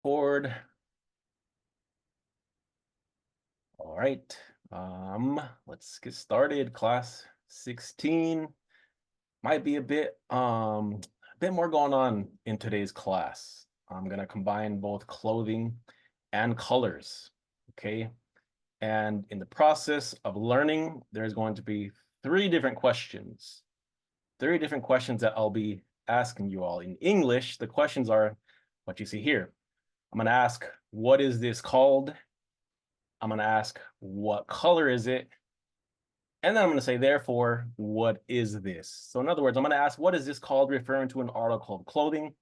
Board. All right. Let's get started. Class 16. Might be a bit more going on in today's class. I'm gonna combine both clothing and colors. Okay. And in the process of learning, there's going to be three different questions. Three different questions that I'll be asking you all. In English, the questions are what you see here. I'm gonna ask, what is this called? I'm going to ask, what color is it? And then I'm going to say, therefore, what is this? So in other words, I'm going to ask, what is this called, referring to an article of clothing?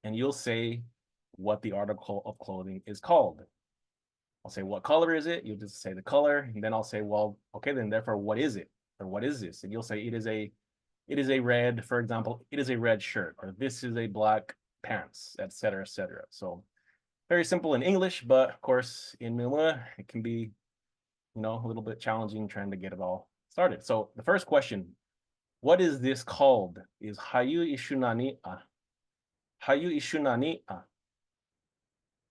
And you'll say what the article of clothing is called. I'll say, what color is it? You'll just say the color. And then I'll say, well, okay, then therefore, what is it? Or what is this? And you'll say, it is a red, for example, it is a red shirt, or this is a black pants, etc., etc. So very simple in English, but of course in Numu, it can be a little bit challenging trying to get it all started. So the first question, what is this called? Is Hayu Ishunani a? Hayu Ishunani a?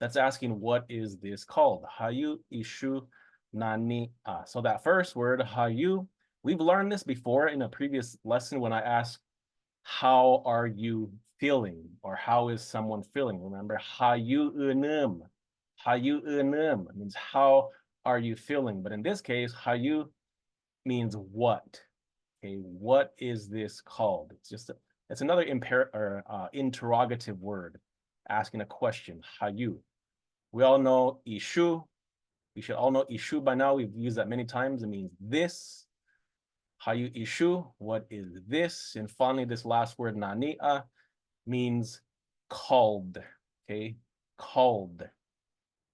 That's asking, what is this called? Hayu Ishunani a. So that first word, Hayu, we've learned this before in a previous lesson when I asked, how are you feeling? Or how is someone feeling? Remember, Hayu unum. Hayu unum means how are you feeling? But in this case, Hayu means what. Okay, what is this called? It's another interrogative word, asking a question. Hayu. We all know ishu. We should all know ishu by now. We've used that many times. It means this. Hayu ishu. What is this? And finally, this last word nania means called. Okay, called.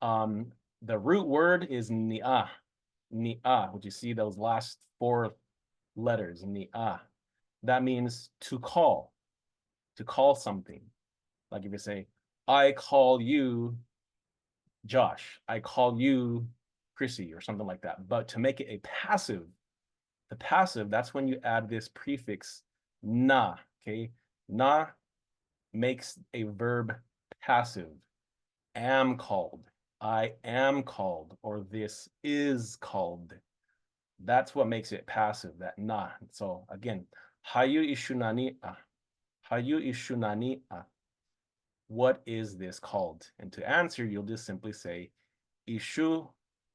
The root word is ni'a. Ni'a, which you see those last four letters, ni'a. That means to call something. Like if you say, I call you Josh, I call you Chrissy, or something like that. But to make it a passive, the passive, that's when you add this prefix na, okay? Na makes a verb passive. Am called, I am called, or this is called. That's what makes it passive, that na. So again, hayu ishunani a. Hayu ishunani a. What is this called? And to answer, you'll just simply say, ishu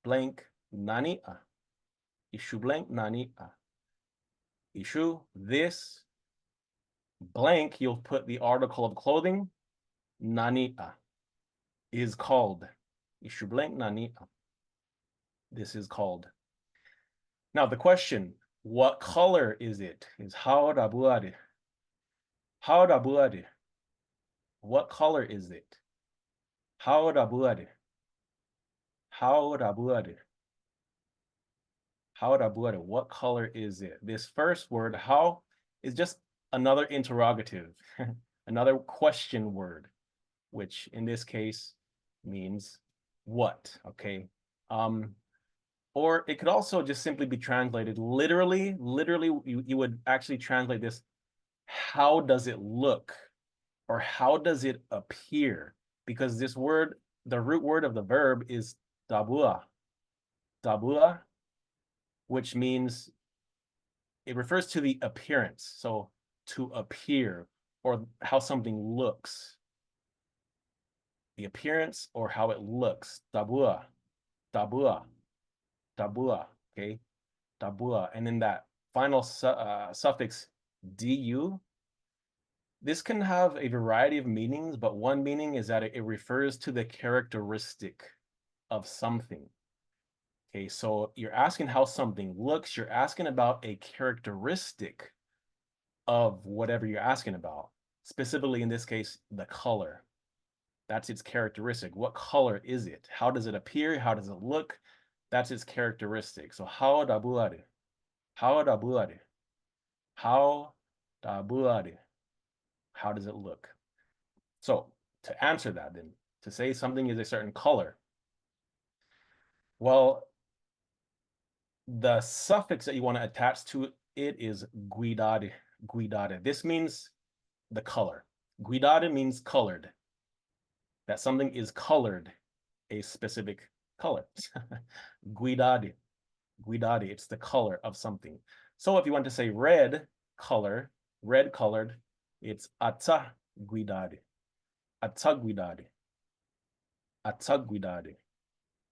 blank nani a. Ishu blank nani a. Ishu, this, blank, you'll put the article of clothing, nani a, is called. Ishu blank nani a. This is called. Now the question, what color is it? Is how rabuari. How rabuari. What color is it? How rabuari. How rabuari. How rabuari. What color is it? This first word, how, is just another interrogative, another question word, which in this case means what, okay? Or it could also just simply be translated literally. Literally, you would actually translate this, how does it look? Or how does it appear? Because this word, the root word of the verb is dabua. Dabua, which means it refers to the appearance. So to appear, or how something looks. The appearance or how it looks. Dabua, dabua, dabua, okay? Dabua. And then that final suffix du, this can have a variety of meanings, but one meaning is that it refers to the characteristic of something. Okay, so you're asking how something looks, you're asking about a characteristic of whatever you're asking about. Specifically, in this case, the color. That's its characteristic. What color is it? How does it appear? How does it look? That's its characteristic. So how dabuare? How dabuare? How dabuare? How does it look? So to answer that then, to say something is a certain color, well, the suffix that you want to attach to it is guidare. Guidare. This means the color. Guidare means colored. that something is colored a specific color. Guidade, guidade, it's the color of something. So if you want to say red color, red colored, it's ata guidade, ata guidade, ata guidade.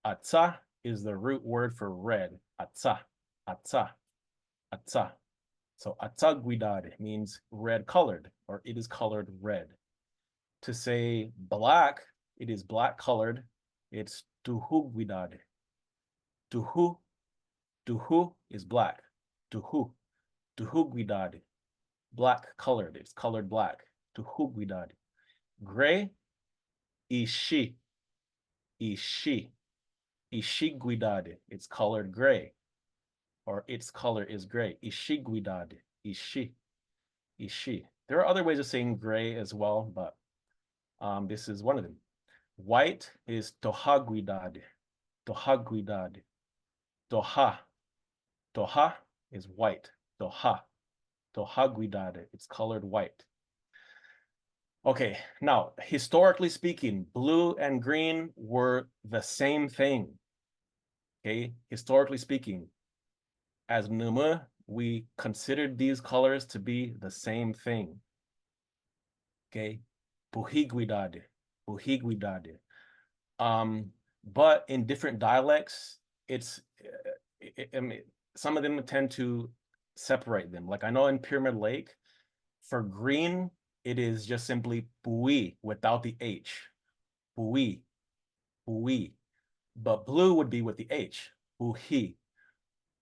Ata is the root word for red, ata, ata, ata. So ata guidade means red colored, or it is colored red. To say black, it is black colored, it's tuhu guidade. Tuhu, tuhu is black. Tuhu, tuhu guidade. Black colored, it's colored black. Tuhu guidade. Gray, ishi, ishi, ishi guidade. It's colored gray, or its color is gray. Ishi guidade, ishi, ishi. There are other ways of saying gray as well, but this is one of them. White is toha guidade, toha guidade. Toha, toha is white. Toha, toha guidade. It's colored white. Okay, now, historically speaking, blue and green were the same thing. Okay, historically speaking, as Numu, we considered these colors to be the same thing. Okay, puhiguidade, puhiguidade. But in different dialects, I mean, some of them tend to separate them. Like I know in Pyramid Lake, for green, it is just simply pui without the H. Pui, pui. But blue would be with the H. Puhi,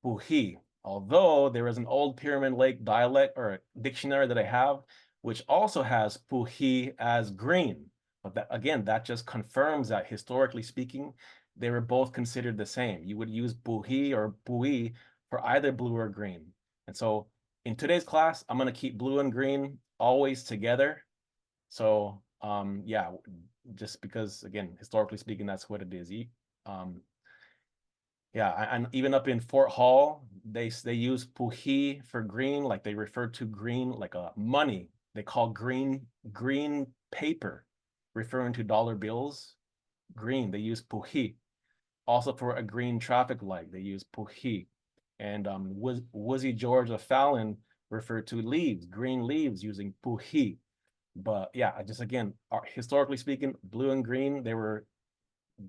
puhi. Although there is an old Pyramid Lake dialect or dictionary that I have, which also has puhi as green. But that, again, that just confirms that historically speaking, they were both considered the same. You would use puhi or pui for either blue or green. And so in today's class, I'm going to keep blue and green always together. So yeah, just because, again, historically speaking, that's what it is. Yeah, and even up in Fort Hall, they use puhi for green, like they refer to green like money. They call green paper, referring to dollar bills. Green, they use puhi. Also for a green traffic light, they use puhi. And Woozy George of Fallon referred to leaves, green leaves, using puhi. But yeah, just again, historically speaking, blue and green, they were,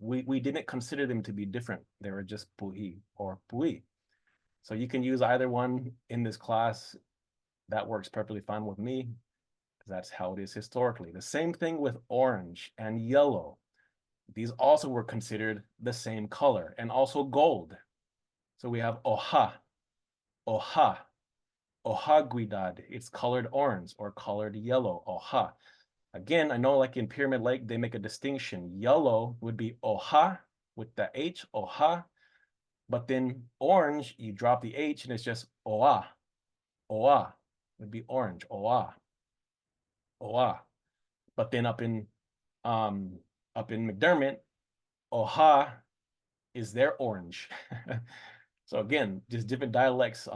we didn't consider them to be different. They were just puhi or pui. So you can use either one in this class. That works perfectly fine with me, because that's how it is historically. The same thing with orange and yellow. These also were considered the same color, and also gold. So we have oha, oha, oha guidad. It's colored orange or colored yellow, oha. Again, I know like in Pyramid Lake, they make a distinction. Yellow would be oha with the H, oha. But then orange, you drop the H and it's just oa. Oa would be orange, oa. Oa. But then up in McDermott, oha is their orange. So again, just different dialects.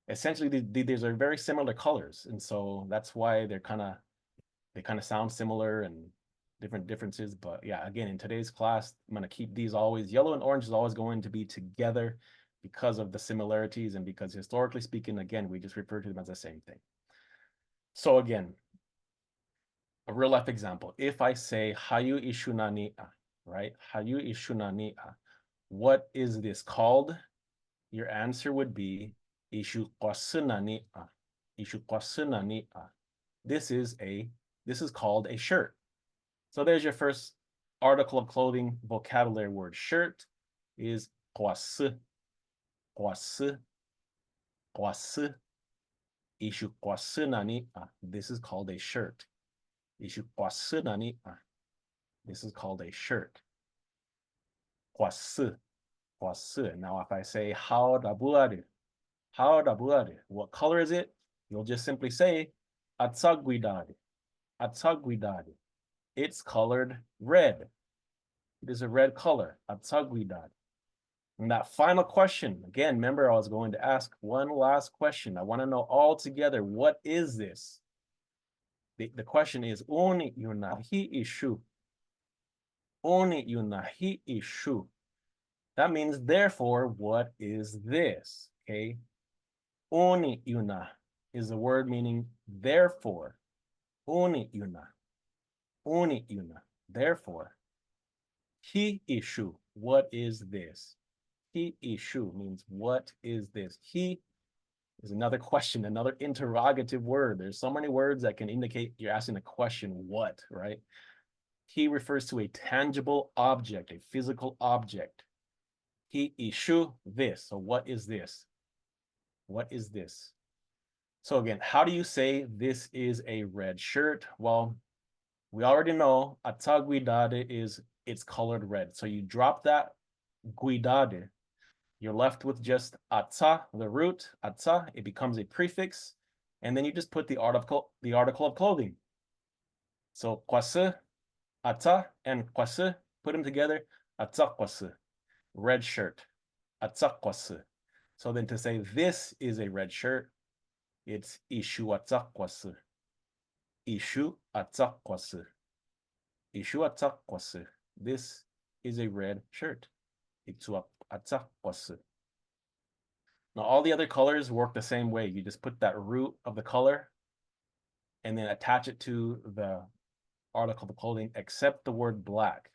Essentially, these are very similar colors, and so that's why they kind of sound similar and different differences. But yeah, again, in today's class, I'm going to keep these always. Yellow and orange is always going to be together because of the similarities, and because historically speaking, again, we just refer to them as the same thing. So again, a real life example. If I say hayu ishunani'a, right? Hayu ishunani'a. What is this called? Your answer would be ishu qasunani'a. Ishu qasunani'a. This is called a shirt. So there's your first article of clothing vocabulary word. Shirt is qasu. Qasu. Qasu. Ishu qasunani'a. This is called a shirt. Ishu qasunani'a. This is called a shirt. Qasu. Qasu. Now if I say how dabuaru, what color is it? You'll just simply say atsaguidade. Atsaguidade. It's colored red. It is a red color. Atsaguidade. And that final question, again, remember I was going to ask one last question. I want to know all together, what is this? The question is Oni yunahi ishu. Oni yunahi ishu. That means therefore, what is this? Okay. Oni yuna is a word meaning therefore. Oni yuna. Oni yuna. Therefore. Hi ishu. What is this? Hi ishu means what is this? Hi is another question, another interrogative word. There's so many words that can indicate you're asking a question, what, right? He refers to a tangible object, a physical object. He ishu this. So what is this? What is this? So again, how do you say this is a red shirt? Well, we already know ata guidade is it's colored red. So you drop that guidade. You're left with just ata, the root, ata, it becomes a prefix, and then you just put the article of clothing. So kwase, ata, and kwase, put them together, ata kwase, red shirt, ata kwase. So then to say this is a red shirt, it's ishu ata kwase. Ishu ata kwase. Ishu ata kwase. This is a red shirt. Itu ata kwase. Now, all the other colors work the same way. You just put that root of the color and then attach it to the article of clothing, except the word black.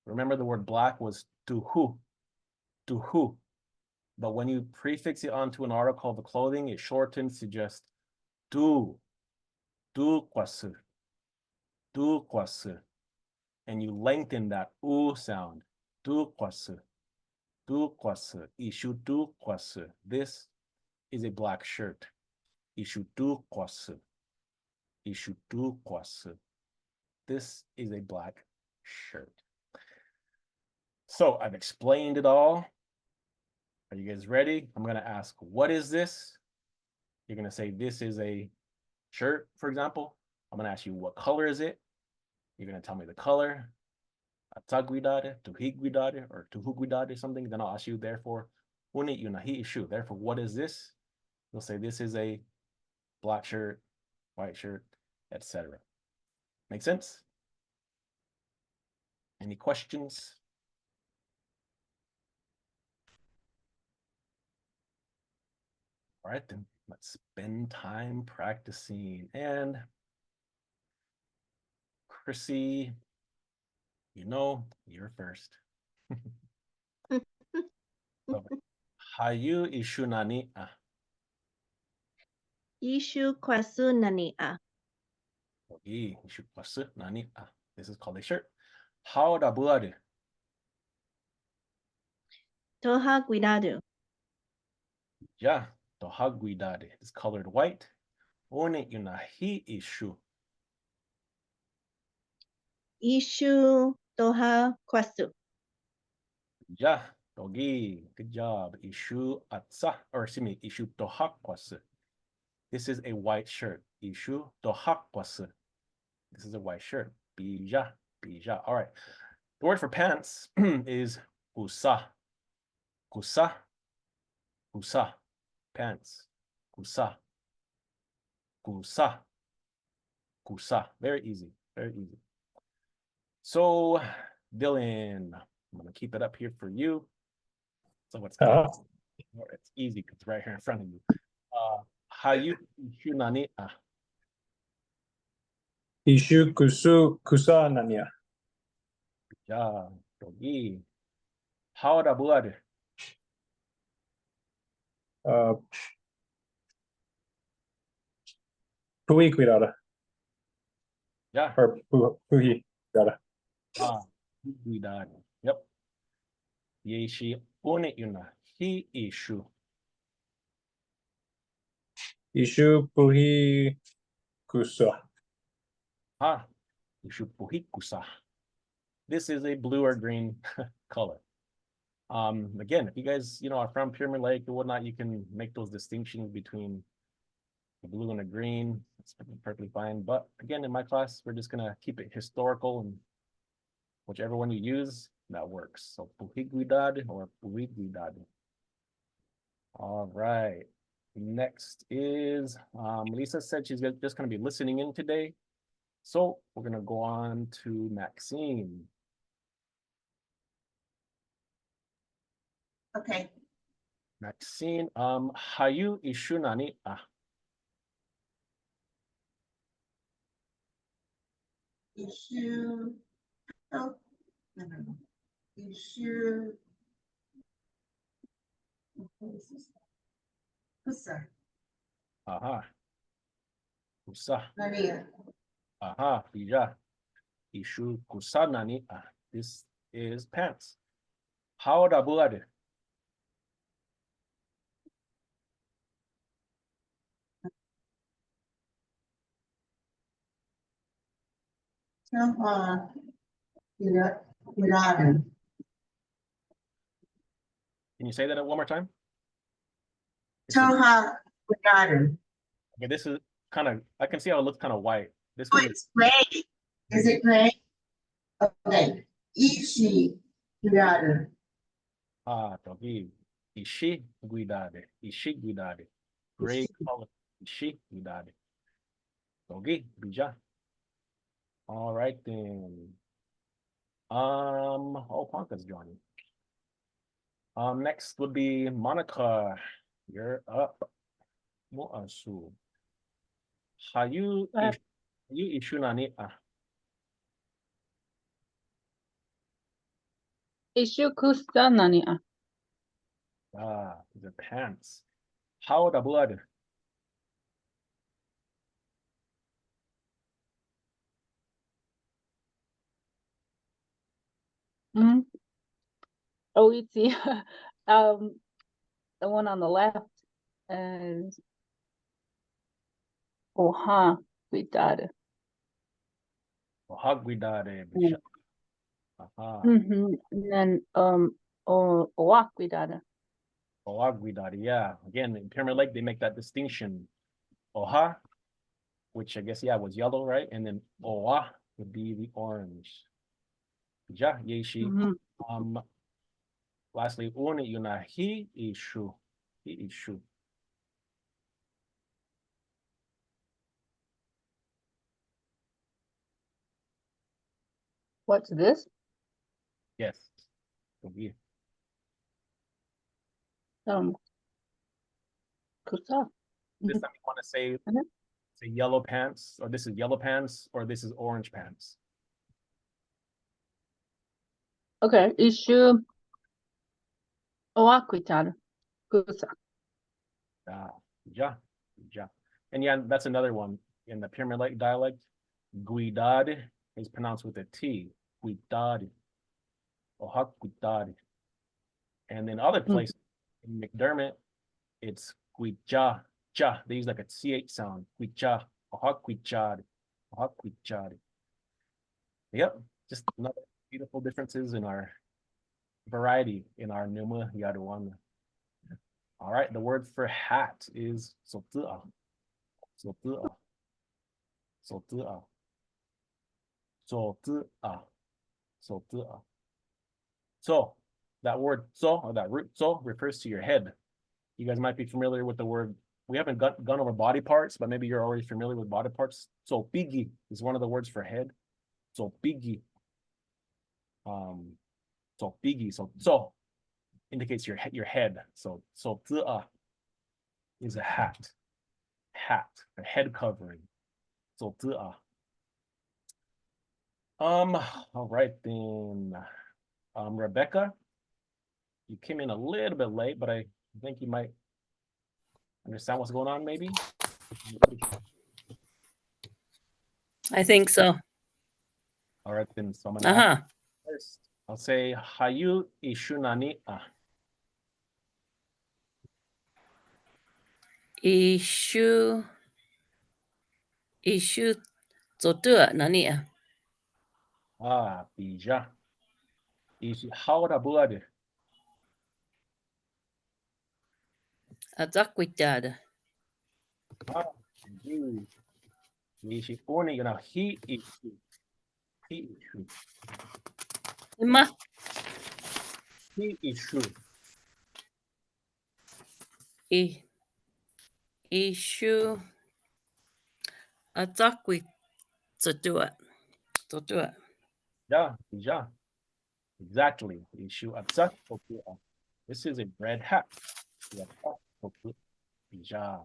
Remember, the word black was tuhu. But when you prefix it onto an article of the clothing, it shortens to just tu kwasu, and you lengthen that u sound. Tu kwasu, ishu tu kwasu. This is a black shirt. Ishu tu kwasu. Ishutu kwasu. This is a black shirt. So I've explained it all. Are you guys ready? I'm going to ask, what is this? You're going to say, this is a shirt, for example. I'm going to ask you, what color is it? You're going to tell me the color. Ataguidade, tuhiguidade, or tuhuguidade, something. Then I'll ask you, therefore, unit yunahi ishu. Therefore, what is this? You'll say, this is a black shirt, white shirt, etc. Make sense? Any questions? All right, then let's spend time practicing. And Chrissy, you're first. Hayu ishu nani a. Ishu kwasu nania. Ishu kwasu nani a. This is called a shirt. How da buadu. Toha guidado. Ja, toha guidade. It's colored white. One yunahi ishu. Ishu toha kwasu. Ja, dogi. Good job. Ishu atsa, or excuse me, ishu toha kwasu. This is a white shirt. Ishu toha kwasu. This is a white shirt. Bija. All right. The word for pants is kusa. Kusa. Pants. Kusa. Very easy. So, Dylan, I'm going to keep it up here for you. So it's it's easy because it's right here in front of you. Hayu ishu nani a. Ishu kusa nania. Ja, dogi. How da buad. Pui cuidada. Ja. Or puhi cuidada. Guidad. Yep. Yeshi une yuna. Hi ishu. Ishu puhi kusa. Ishu puhikusa. This is a blue or green color. Again, if you guys, are from Pyramid Lake and whatnot, you can make those distinctions between the blue and the green. It's perfectly fine. But again, in my class, we're just gonna keep it historical, and whichever one you use, that works. So puhiguidad or puhiguidad. All right. Next is Lisa said she's just gonna be listening in today. So we're gonna go on to Maxine. Okay. Maxine, hayu ishu nani ah? Issue. Oh, no. Issue. What is this? Kusa. Aha. Kusa. Maria. Aha, bija. Ishu kusa nani ah? This is pants. How da buade? Toha. Guidado. Can you say that one more time? Toha. Guidado. Okay, this is kind of, I can see how it looks kind of white. This Oh, one is, it's gray. Is it gray? Okay. Ishi. Guidado. togi. Ishi guidade. Ishi guidade. Gray color. Ishi guidade. Togi, bija. All right then. Oh, Ponka's joining. Next would be Monica. You're up. Muasu. Hayu ishu nani ah? Ishu kusa nani ah? The pants. How the blood? Oh, it's the one on the left is Oha Guidado. Oha guidade. Mm. Aha. And then Owa Guidado. Oha guidade. Yeah. Again, in Pyramid Lake, they make that distinction. Oha, which I guess, yeah, was yellow, right? And then Owa would be the orange. Ja, yeshi. Lastly, un yuna hi ishu. Hi ishu. What's this? Yes. Togi. Kusa. This time you want to say, say yellow pants, or this is yellow pants, or this is orange pants. Okay, Ishu Owa Guidado. Kusa. Ja. And yeah, that's another one. In the Pyramid Lake dialect, guidad is pronounced with a T. Guidad. Oha guidad. And in other places, in McDermott, it's guija. Ja. They use like a CH sound. Guija. Oha guijad. Oha guijad. Yep. Just another beautiful differences in our variety in our Numu Yaduan. All right, the word for hat is sotua. Sotua. Sotua. Sotua. Sotua. So that word so, or that root so, refers to your head. You guys might be familiar with the word. We haven't gone over body parts, but maybe you're already familiar with body parts. So pigi is one of the words for head. So pigi. So pigi. So indicates your head. So is a hat. Hat, a head covering. So all right then. Rebecca, you came in a little bit late, but I think you might understand what's going on, maybe? I think so. All right then, so I'm gonna ask first. I'll say hayu ishu nani ah. Ishu zotua nani ah? Bija. Ishi how da blood. Azakwitad. Ishi oni, you know, he ishu. He ishu. Ima He ishu. ishu azakwit Zotua. Zotua. Ja, ja. Exactly. Ishu atsa totua. This is a red hat. Ja.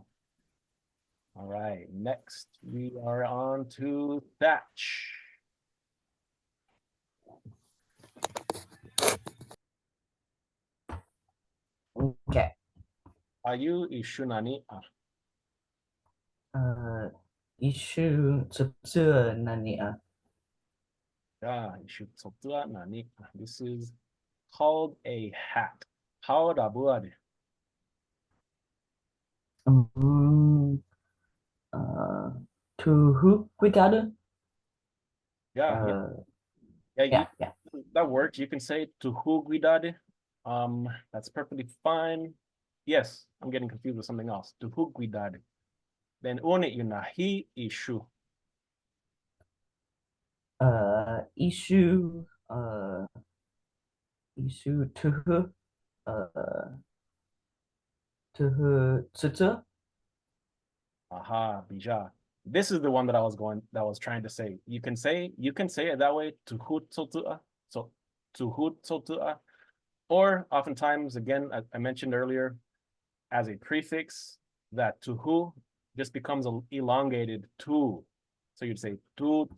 All right. Next, we are on to thatch. Okay. Ayu ishu nani ah. Issue 这nani Yeah, ishu totua nani ah. This is called a hat. How dabuade? To who cuidado? Yeah, yeah. Yeah. That works. You can say to who guidade. That's perfectly fine. Yes, I'm getting confused with something else. To who guidade. Then une yunahi ishu. Issue to who to Aha, bija. This is the one that I was trying to say. You can say it that way, to who tsotua. So to who tsotua. Or oftentimes, again, I mentioned earlier, as a prefix, that to who just becomes elongated tu. So you'd say tu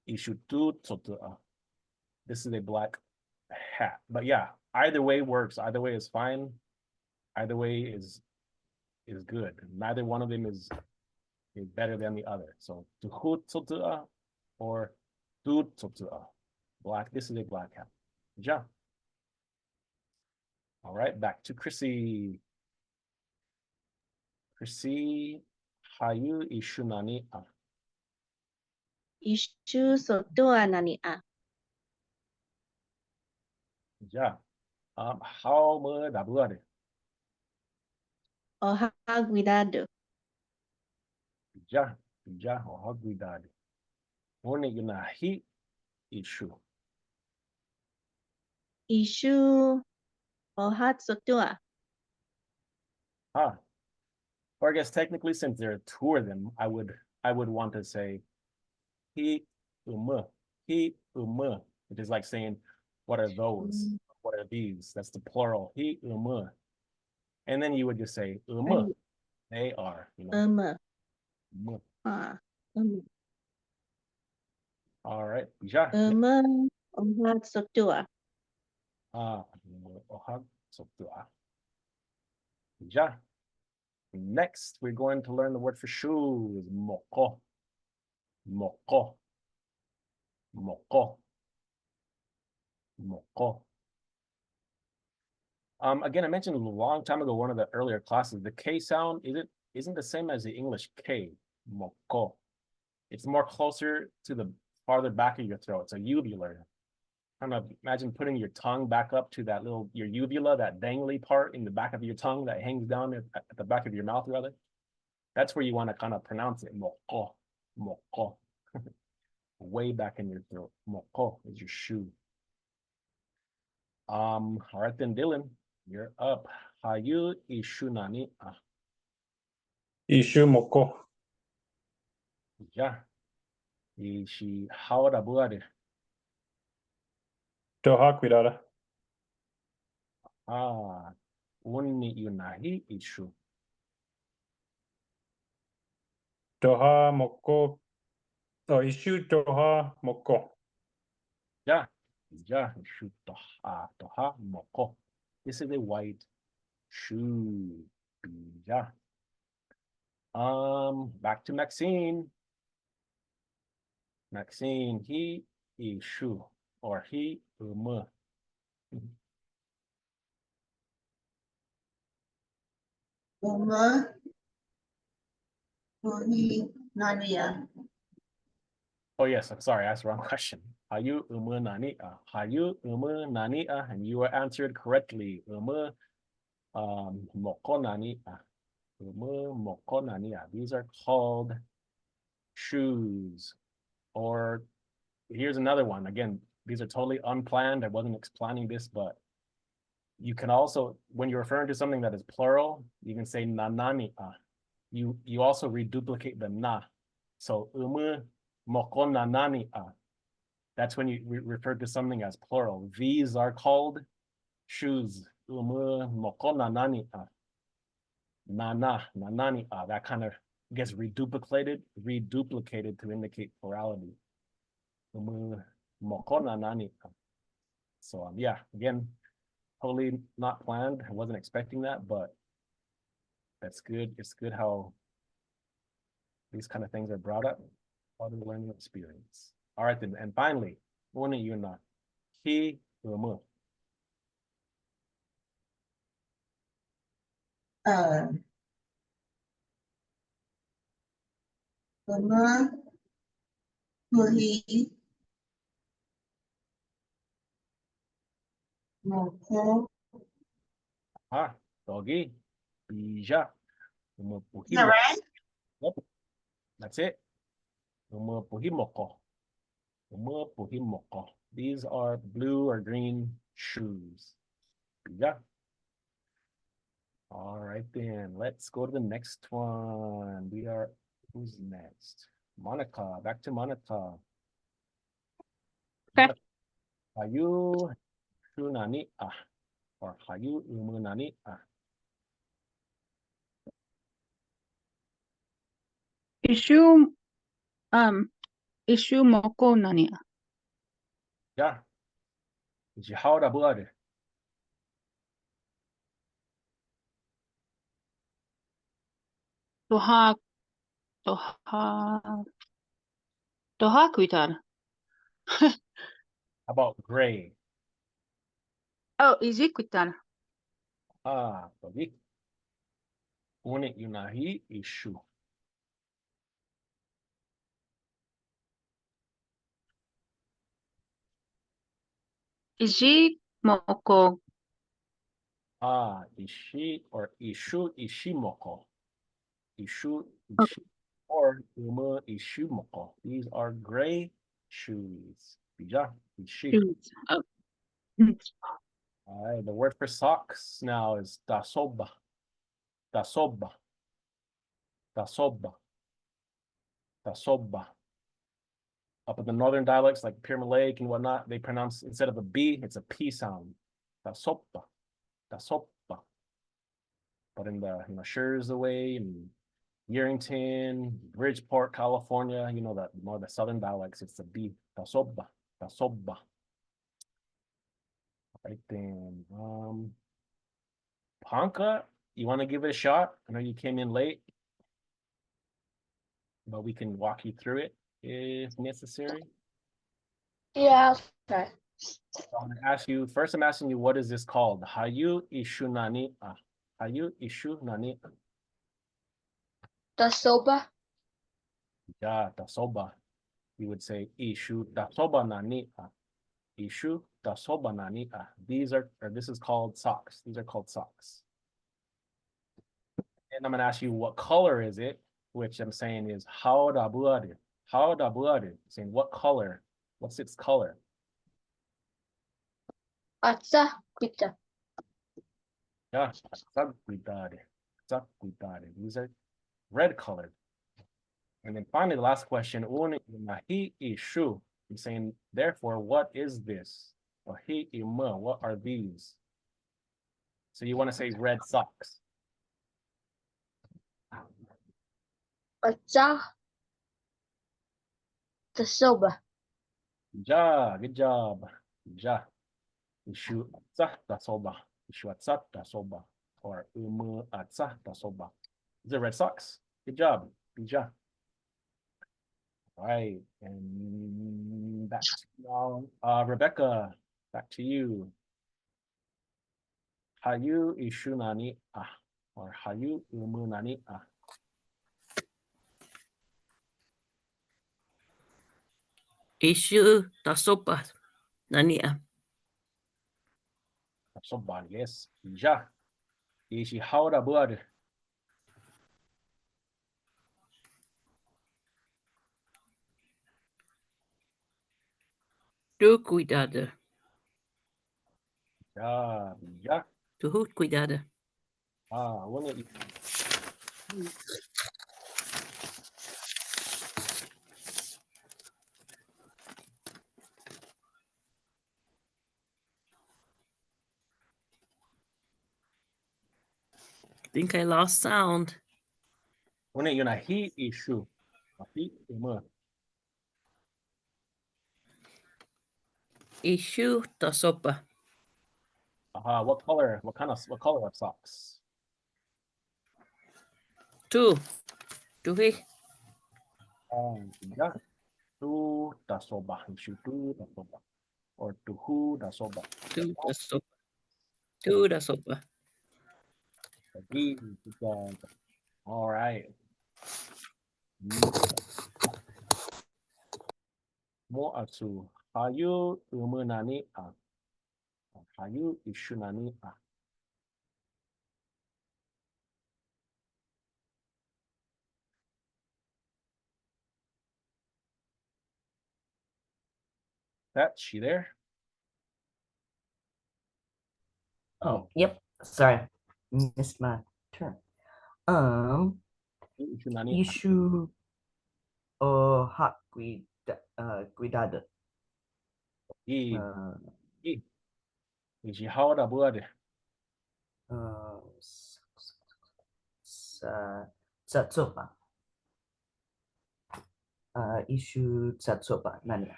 ishu tu tsotua. This is a black hat. But yeah, either way works. Either way is fine. Either way is good. Neither one of them is better than the other. So tuhut sotua or tut sotua. Black. This is a black hat. Ja. All right, back to Chrissy. Chrissy, hayu ishu nani ah. Ishu sotua nani Ja. How me dabuade? Oha cuidado. Ja. Ja. Oha cuidado. One yunahi ishu. Ishu oha sotua. Ah. Or I guess technically, since there are two of them, I would want to say he which is like saying, what are those? What are these? That's the plural. He and then you would just say they are, you know. All right. Ja. Oha sotua. Ohag sotua. Ja. Next, we're going to learn the word for shoes. Moko. Moko. Moko. Moko. Again, I mentioned a long time ago, one of the earlier classes, the K sound isn't the same as the English K. Moko. It's more closer to the farther back of your throat. It's a uvular. Kind of imagine putting your tongue back up to that your uvula, that dangly part in the back of your tongue that hangs down at the back of your mouth, rather. That's where you want to kind of pronounce it. Moko. Moko. Way back in your throat. Moko is your shoe. All right then, Dylan, you're up. Hayu ishu nani ah. Ishu moko. Ja. Ishi hawada buade. Toha cuidada. Unni yunahi ishu. Toha moko. Oh, ishu toha moko. Ja. Ja. Ishu toha moko. This is a white shoe. Ja. Back to Maxine. Maxine, he ishu or he Uma puhi nania. Oh yes, I'm sorry, I asked the wrong question. Hayu nani Hayu nani and you were answered correctly. Moko nani moko nani. These are called shoes. Or here's another one. Again, these are totally unplanned. I wasn't planning this, but you can also, when you're referring to something that is plural, you can say nanani. You also reduplicate the na. So mokonanania. That's when you refer to something as plural. These are called shoes. Mokonanania. Nana, nanania. That kind of gets reduplicated to indicate plurality. Mokonanania. So yeah, again, totally not planned. I wasn't expecting that, but that's good. It's good how these kind of things are brought up. Part of the learning experience. All right, then, and finally, one you not. He umu. Mama, Muhi, Moko. Ah, doggy. Bija. Umu Is that puhimo. right? Yep. That's it. Umu puhimoko. Umu puhimoko. These are blue or green shoes. Bija. All right, then let's go to the next one. Who's next? Monica, back to Monica. Okay. Hayu shunani or hayu umunani Ishu Ishu moko nani? Yeah. Jihara blood. Toha Toha Toha kuitar. How about gray? Oh, iji kuitar. Togi. Unit yunahi ishu. Iji moko Ishi or ishu ishimoko. Ishu Oh. ishi or umu ishimoko. These are gray shoes. Bija. Ishi. shoes. Oh. All right, the word for socks now is dasoba. Dasoba. Dasoba. Dasoba. Up in the northern dialects like Pyramid Lake and whatnot, they pronounce, instead of a B, it's a P sound. Dasoba. Dasoba. But in the Shures away and Yerington, Bridgeport, California, that more the southern dialects, it's a B. Dasoba. Dasoba. Right then. Panka, you want to give it a shot? I know you came in late, but we can walk you through it if necessary. Yeah, okay. I'm going to ask you, first I'm asking you, what is this called? Hayu ishu nani? Hayu ishu nani? The soba. Yeah, tasoba. You would say ishu tasoba nani? Ishu tasoba nani? This is called socks. These are called socks. And I'm going to ask you, what color is it? Which I'm saying is how da buade. How da buade. Saying what color? What's its color? Atsa pita. Yeah, sacuidade. These are red colored. And then finally, the last question, he ishu. I'm saying, therefore, what is this? Or he ima, what are these? So you want to say red socks. Atsa. The soba. Good job. Ishu atsa tasoba. Ishu atsa tasoba. Or umu atsa tasoba. These are red socks. Good job. All right, and back to now, Rebecca, back to you. Hayu ishu nani or hayu umu nani Ishu tasoba nania. Soban, yes. Ja. Ishi haura blood. Tu cuidado. Ja. Tu cuidado. Wanna think I lost sound. Una yun hi ishu. Hi uma. Ishu ta sopa. What color? What color are socks? Tu. Tuhi. Yeah. Tu da soba. Ishu tu da soba. Or tuhu da soba. Tu ta sopa. Tu da sopa. All right. Mo atsu. Hayu umunani a. Hayu ishunani a. That she there? Oh, yep. Sorry. Missed my turn. Ishunani a. Issue o hat cuidado. I. Uh, I. Ishi how da buade. Satsopa. Issue Satsopa. Nani?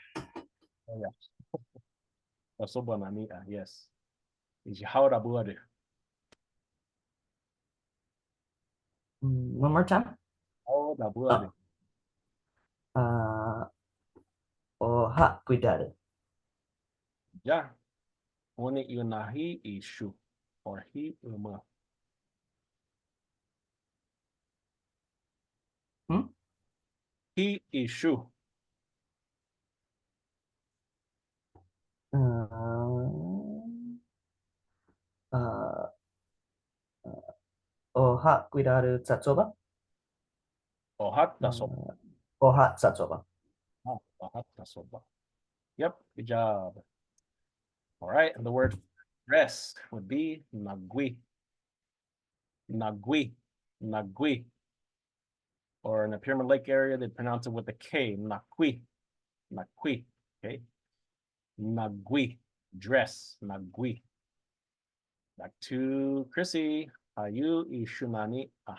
Oh yeah. Da soba nani a. Yes. Ishi how da buade. One more time. How da buade. O hat cuidado. Yeah. One yunahi ishu. Or hi uma. Hi ishu. O hat cuidado Satsoba. Oh hat da soba. O hat Satsoba. Oh hat da soba. Yep. Good job. All right. And the word rest would be nagui. Nagui. Nagui. Or in the Pyramid Lake area, they pronounce it with a K. Nakui. Nakui. Okay. Nagui. Dress. Nagui. Back to Chrissy. Ayu ishunani a.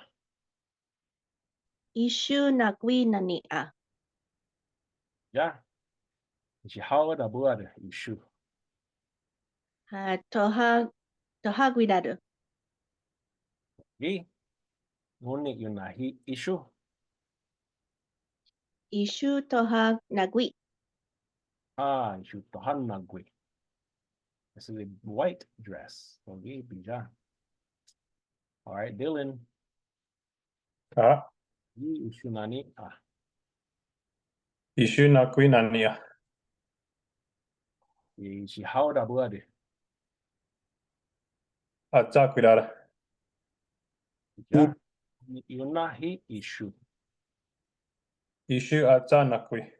Ishu nagwi nani a. Yeah. Ishi da buad ishu. Toha cuidado. Gi. Ngunit yunahi ishu. Ishu toha nagwi. Ishu tohan nagui. This is a white dress. Okay, bija. All right, Dylan. Yi ishunani a. Issue nakui nania. Ishi da buad. Acha cuidado. Yeah. Yunahi ishu. Issue acha nakui.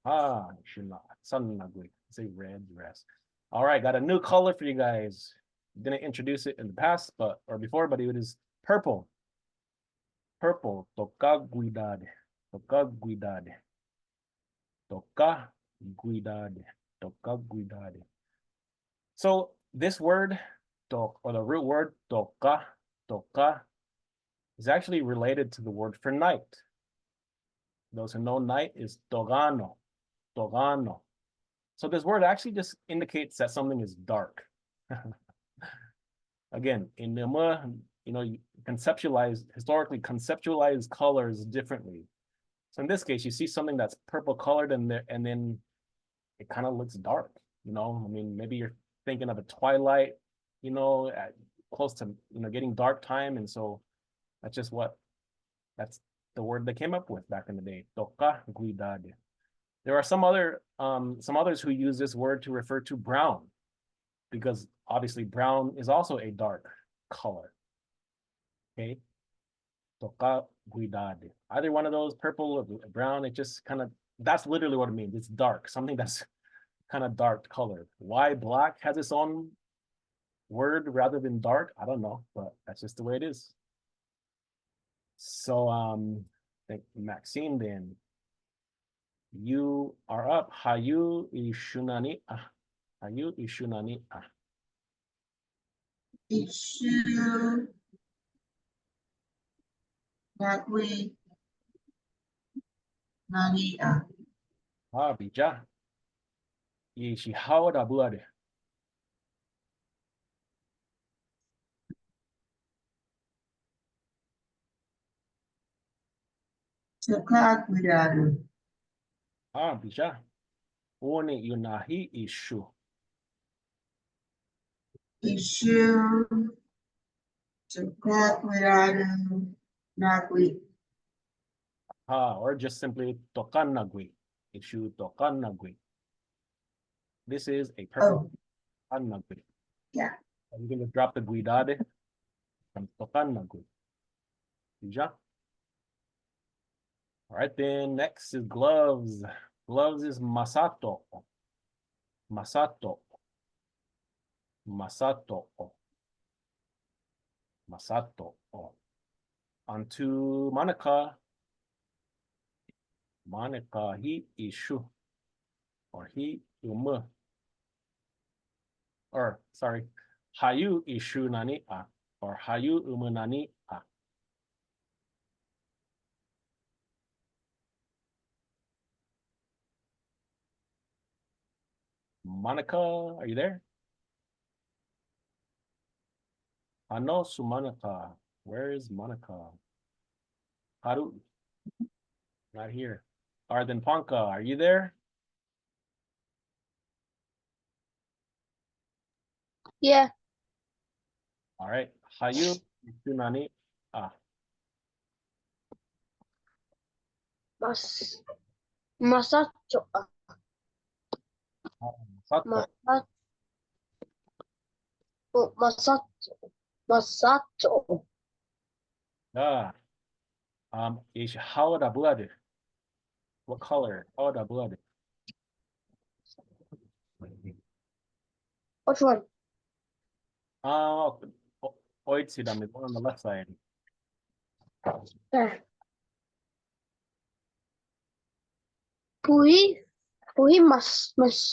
Shuna. Sun nagui. It's a red dress. All right, got a new color for you guys. Didn't introduce it in the past, or before, but it is purple. Purple. Toca guidade. Toca guidade. Toca guidade. Toca guidade. So this word, or the root word toca, is actually related to the word for night. Those who know night is togano. Togano. So this word actually just indicates that something is dark. Again, in Numu, you historically conceptualize colors differently. So in this case, you see something that's purple colored and then it kind of looks dark. I mean, maybe you're thinking of a twilight, close to getting dark time, and so that's the word they came up with back in the day. Toca guidade. There are some others who use this word to refer to brown, because obviously brown is also a dark color. Okay. Toca guidade. Either one of those, purple or brown, it just that's literally what it means. It's dark, something that's kind of dark colored. Why black has its own word rather than dark, I don't know, but that's just the way it is. So I think Maxine, then you are up. Hayu ishunani a. Hayu ishunani a. Issue Nagui Nania. Ah, bija. Ishi hauda buade. Takaguidadu. Ah, bija. One yunahi ishu. Ishu Takaguidadu Nagui. Ah, or just simply tokanagui. Ishu tokanagui. This is a perfect Oh, tokanagui. yeah. I'm going to drop the guidade from tokanagui. Bija. All right, then next is gloves. Gloves is masato. Masato. Masato. Masato. Onto Monica. Monica, he ishu. Or he umu. Or sorry, hayu ishu nani a. Or hayu umu nani a. Monica, are you there? Ano su Monica. Where is Monica? Haru. Not here. Arden Panka, are you there? Yeah. All right. Hayu ishu nani a. Mas. Masacho. Sato. Masacho. Masacho. Ah. Is how the blood? What color? How the blood? Which one? Oitsidam is on the left side. There. Puhi masato.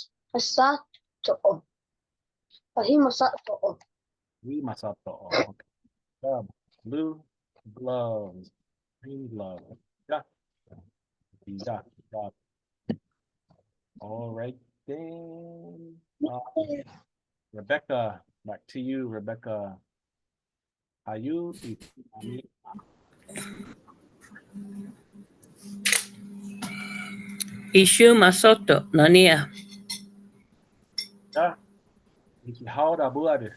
Puhi masato. We masato. Okay. Blue gloves. Green gloves. Yeah. Yeah. Yeah. All right then. Rebecca, back to you, Rebecca. Are you? Ishu masoto nania. Yeah. How the blood?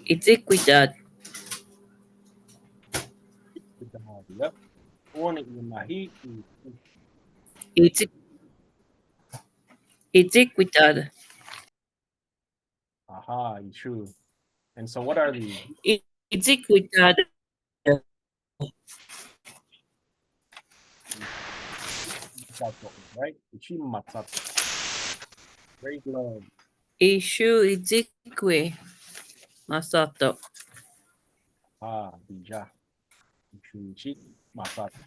Itiquidad. Yep. One in my heat. Itiquidad. Aha, you true. And so what are these? Itiquidad. Right? Ichimatsato. Great love. Ishu itique masato. Ah, bija. Ichi masato.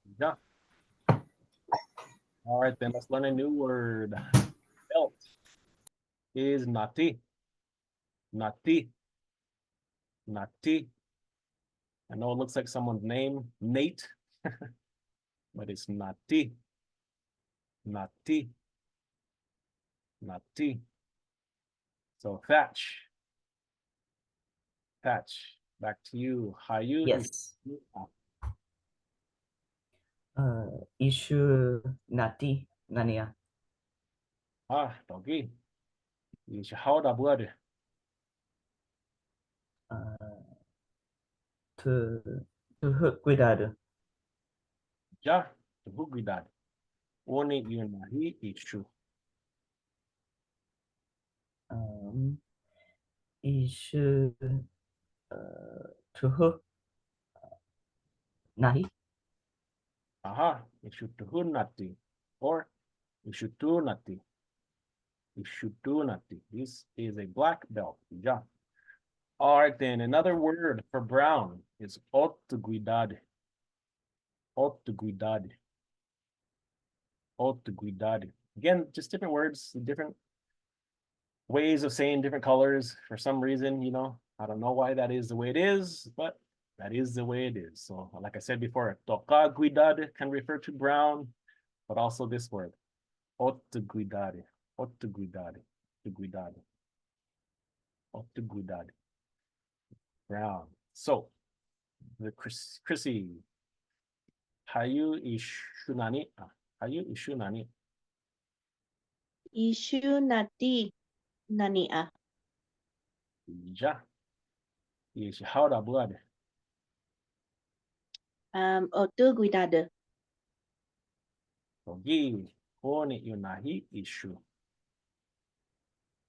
Bija. All right, then let's learn a new word. Belt is nati. Nati. Nati. I know it looks like someone's name, Nate, but it's nati. Nati. Nati. So thatch. Thatch. Back to you. Hayu. Yes. Ishu Nati Nania. Ah, doggy. Ishi how the blood. To cuidado. Ja, the hugidad. One yunahi ichu. Ishu to nahi. Aha, ishutuhunati. Or ishutunati. Ishutunati. This is a black belt. Ja. All right, then another word for brown is otuguidad. Otuguidad. Otuguidad. Again, just different words, different ways of saying different colors for some reason, I don't know why that is the way it is, but that is the way it is. So like I said before, tocaguidad can refer to brown, but also this word, otoguidade, otoguidade, otoguidade, otoguidade, brown. So the Chrissy, hayu ishunani, hayu ishunani. Isyu nati nania. Ja. Is how da blood. Otoguidado. Togi, hone yunahi ishu.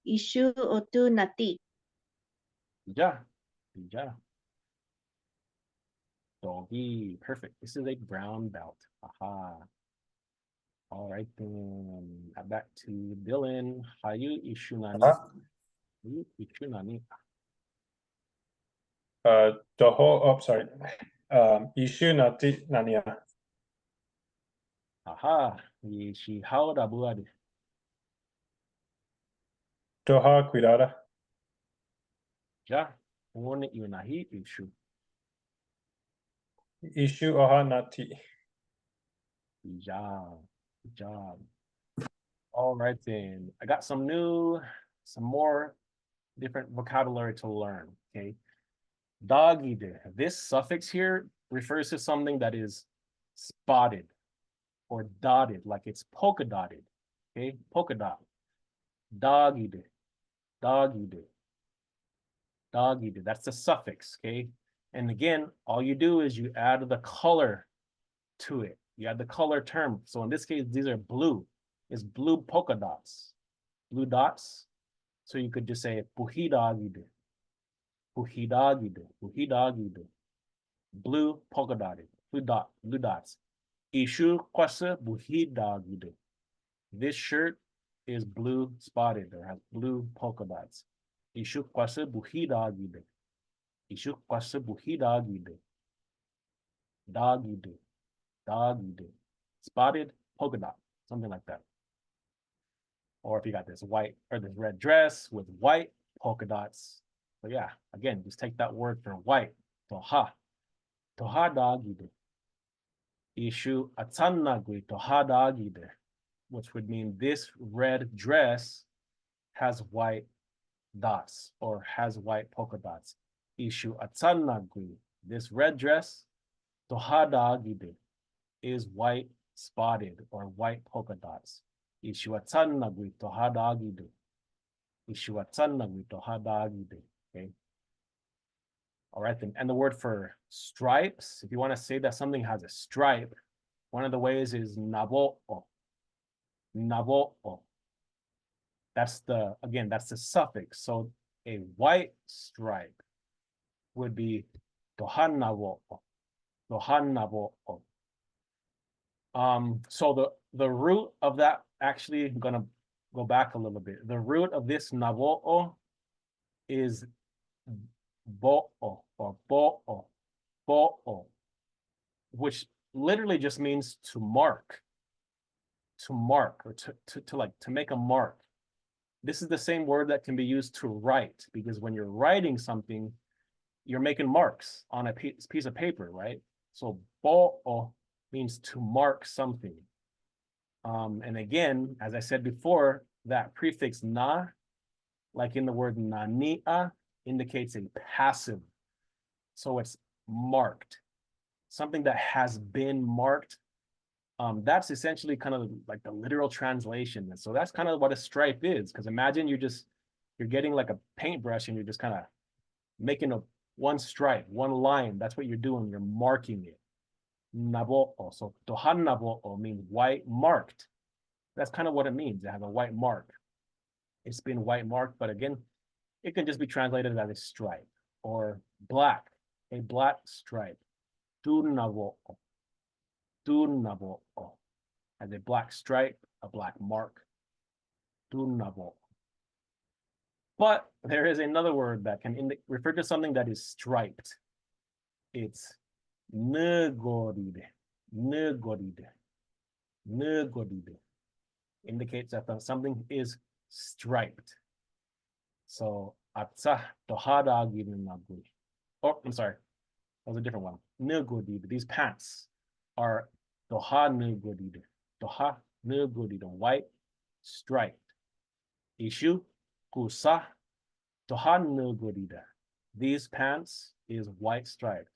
Isyu otu nati. Ja. Ja. Doggy. Perfect. This is a brown belt. Aha. All right, then. Back to Dylan. Hayu ishunani. Hayu ishunani. Sorry. Ishu nati nania. Aha. Ishi how da blood. Toha cuidada. Ja. Hone yunahi ishu. Ishu oha nati. Good job. Good job. All right, then. I got some more different vocabulary to learn, okay? Dogide. This suffix here refers to something that is spotted or dotted, like it's polka dotted, okay? Polka dot. Dogide. Dogide. Dogide. That's the suffix, okay? And again, all you do is you add the color to it. You add the color term. So in this case, these are blue. It's blue polka dots. Blue dots. So you could just say puhidagide. Puhidagide. Puhidagide. Blue polka dotted. Blue dots. Ishu kwasa buhidagide. This shirt is blue spotted or has blue polka dots. Ishu kwasa buhidagide. Ishu kwasa buhidagide. Dagide. Doggy. Spotted polka dot, something like that. Or if you got this white or this red dress with white polka dots. So yeah, again, just take that word for white. Toha. Toha doggy. Ishu atanagui toha doggy, which would mean this red dress has white dots or has white polka dots. Ishu atanagui. This red dress, toha doggy, is white spotted or white polka dots. Ishuatanagui tohadagide. Ishuatanagui tohadagide. Okay. All right then. And the word for stripes, if you want to say that something has a stripe, one of the ways is nabo-o. Nabo-o. That's the suffix. So a white stripe would be tohanabo-o. Tohanabo-o. So the root of that, actually, I'm gonna go back a little bit. The root of this nabo-o is bo-o or bo-o, bo-o, which literally just means to mark or to make a mark. This is the same word that can be used to write, because when you're writing something, you're making marks on a piece of paper, right? So bo-o means to mark something. And again, as I said before, that prefix na, like in the word nania, indicates a passive. So it's marked, something that has been marked. That's essentially kind of like the literal translation. And so that's kind of what a stripe is, because imagine you're getting like a paintbrush and you're just kind of making one stripe, one line. That's what you're doing. You're marking it. Nabo-o. So tohan nabo-o means white marked. That's kind of what it means. It has a white mark. It's been white marked, but again, it can just be translated as a stripe or black, a black stripe. Tunabo-o. Tunabo-o. As a black stripe, a black mark. Tunabo. But there is another word that can refer to something that is striped. It's negoride. Negoride. Negoride indicates that something is striped. So atsa dohada nagui. Oh, I'm sorry. That was a different one. Nugodida. These pants are doha nugodida. Doha nugodida. White striped. Ishu kusa doha nugodida. These pants is white striped.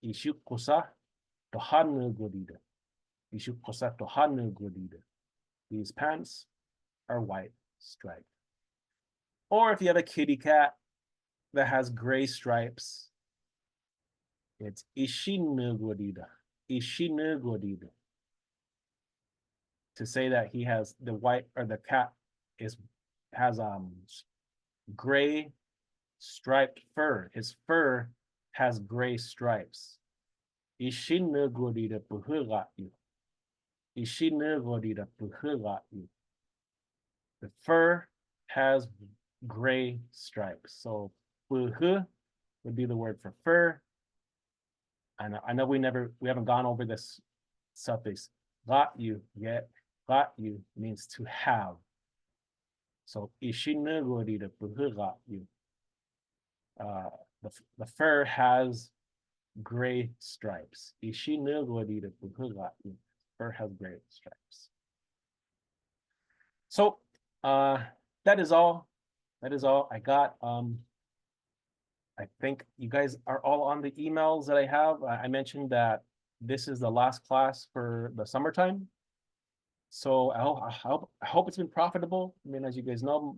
Ishu kusa doha nugodida. Ishu kusa doha nugodida. These pants are white striped. Or if you have a kitty cat that has gray stripes, it's ishinugodida. Ishinugodida. To say that he has the white or the cat has gray striped fur. His fur has gray stripes. Ishinugodida puhuratu. Ishinugodida puhuratu. The fur has gray stripes. So puhu would be the word for fur. And I know we haven't gone over this suffix ratu yet. Ratu means to have. So ishinugorida puhuratu. The fur has gray stripes. Ishinugorida puhuratu. Fur has gray stripes. So that is all. That is all I got. I think you guys are all on the emails that I have. I mentioned that this is the last class for the summertime. So I hope it's been profitable. I mean, as you guys know,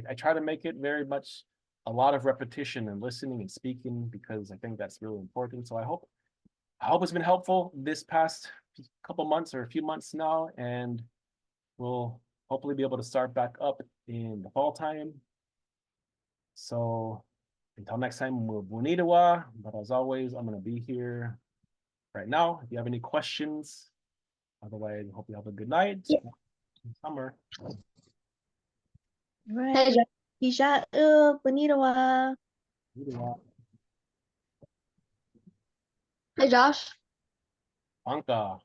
I try to make it very much a lot of repetition and listening and speaking because I think that's really important. So I hope it's been helpful this past couple months or a few months now, and we'll hopefully be able to start back up in the fall time. So until next time, bonitawa. But as always, I'm going to be here right now. If you have any questions, otherwise, I hope you have a good night. Yeah. Summer. Right. Hey, Isha bonitawa. Bonitawa. hey Josh. Anka.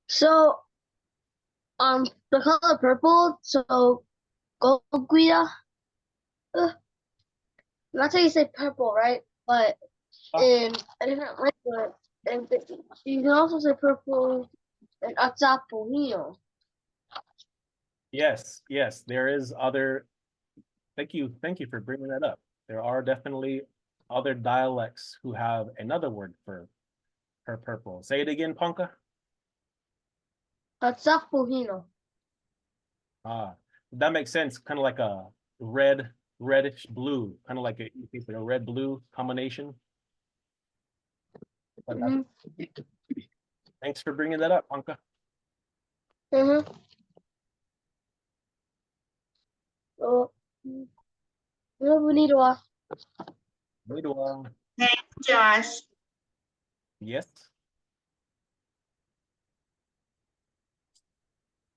So, the color purple, so Goguida. That's how you say purple, right? But in a different language, and you can also say purple in Atzapuhino. Yes, there is other. Thank you for bringing that up. There are definitely other dialects who have another word for purple. Say it again, Panka. Atzapuhino. That makes sense. Kind of like a reddish blue, kind of like a red blue combination. But thanks for bringing that up, Panka. So, bonitawa. Josh. Yes.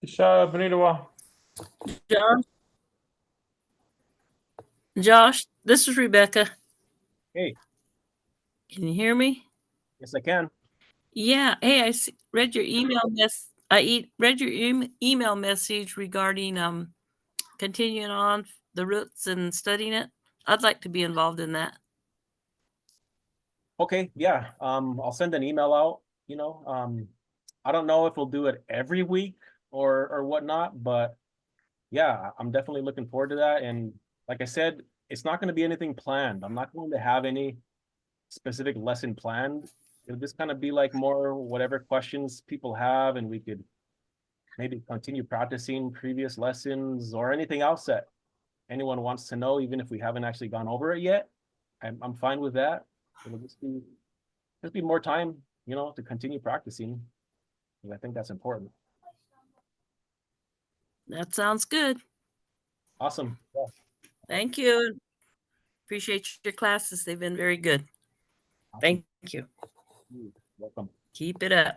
Isha bonitawa. Josh, this is Rebecca. Hey. Can you hear me? Yes, I can. Yeah. Hey, read your email read your email message regarding continuing on the roots and studying it. I'd like to be involved in that. Okay, yeah. I'll send an email out. I don't know if we'll do it every week or whatnot, but yeah, I'm definitely looking forward to that. And like I said, it's not going to be anything planned. I'm not going to have any specific lesson planned. It'll just kind of be like more whatever questions people have, and we could maybe continue practicing previous lessons or anything else that anyone wants to know, even if we haven't actually gone over it yet. I'm fine with that. It'll just be more time, to continue practicing. And I think that's important. That sounds good. Awesome. Yeah. Thank you. Appreciate your classes. They've been very good. Awesome. Thank you. You're welcome. Keep it up.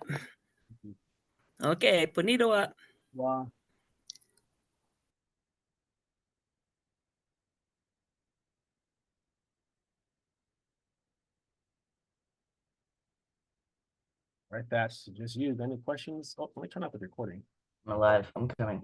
Okay, bonitawa. Wow. Right, that's just you. Any questions? Oh, let me turn off the recording. I'm alive. I'm coming.